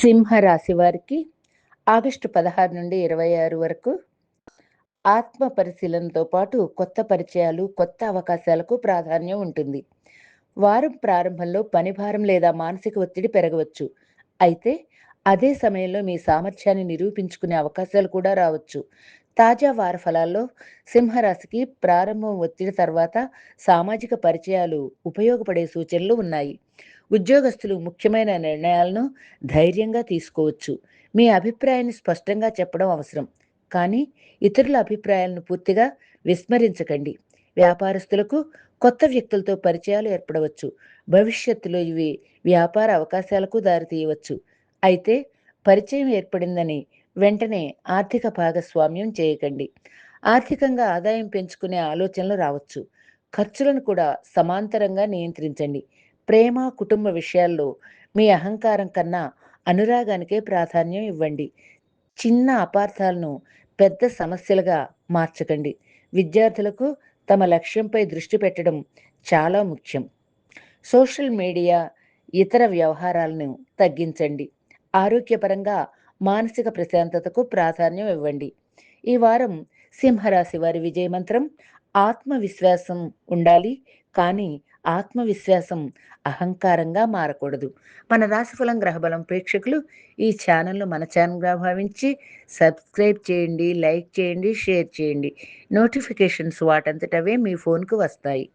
సింహరాశి వారికి ఆగస్టు 16 నుండి 26 వరకు ఆత్మ పరిశీలనతో పాటు కొత్త పరిచయాలు, కొత్త అవకాశాలకు ప్రాధాన్యం ఉంటుంది. వారం ప్రారంభంలో పనిభారం లేదా మానసిక ఒత్తిడి పెరగవచ్చు. అయితే అదే సమయంలో మీ సామర్థ్యాన్ని నిరూపించుకునే అవకాశాలు కూడా రావచ్చు. తాజా వార ఫలాల్లో సింహరాశికి ప్రారంభం ఒత్తిడి తర్వాత సామాజిక పరిచయాలు ఉపయోగపడే సూచనలు ఉన్నాయి. ఉద్యోగస్తులు ముఖ్యమైన నిర్ణయాలను ధైర్యంగా తీసుకోవచ్చు. మీ అభిప్రాయాన్ని స్పష్టంగా చెప్పడం అవసరం. కానీ ఇతరుల అభిప్రాయాలను పూర్తిగా విస్మరించకండి. వ్యాపారస్తులకు కొత్త వ్యక్తులతో పరిచయాలు ఏర్పడవచ్చు. భవిష్యత్తులో ఇవి వ్యాపార అవకాశాలకు దారితీయవచ్చు. అయితే పరిచయం ఏర్పడిందని వెంటనే ఆర్థిక భాగస్వామ్యం చేయకండి. ఆర్థికంగా ఆదాయం పెంచుకునే ఆలోచనలు రావచ్చు. ఖర్చులను కూడా సమాంతరంగా నియంత్రించండి. ప్రేమ, కుటుంబ విషయాల్లో మీ అహంకారం కన్నా అనురాగానికే ప్రాధాన్యం ఇవ్వండి. చిన్న అపార్థాలను పెద్ద సమస్యలుగా మార్చకండి. విద్యార్థులకు తమ లక్ష్యంపై దృష్టి పెట్టడం చాలా ముఖ్యం. సోషల్ మీడియా, ఇతర వ్యవహారాలను తగ్గించండి. ఆరోగ్యపరంగా మానసిక ప్రశాంతతకు ప్రాధాన్యం ఇవ్వండి. ఈ వారం సింహరాశి వారి విజయమంత్రం ఆత్మవిశ్వాసం ఉండాలి, కానీ ఆత్మవిశ్వాసం అహంకారంగా మారకూడదు. మన రాశిఫలం గ్రహబలం ప్రేక్షకులు ఈ ఛానల్ను మన ఛానల్గా భావించి సబ్స్క్రైబ్ చేయండి, లైక్ చేయండి, షేర్ చేయండి. నోటిఫికేషన్స్ వాటంతటవే మీ ఫోన్కు వస్తాయి.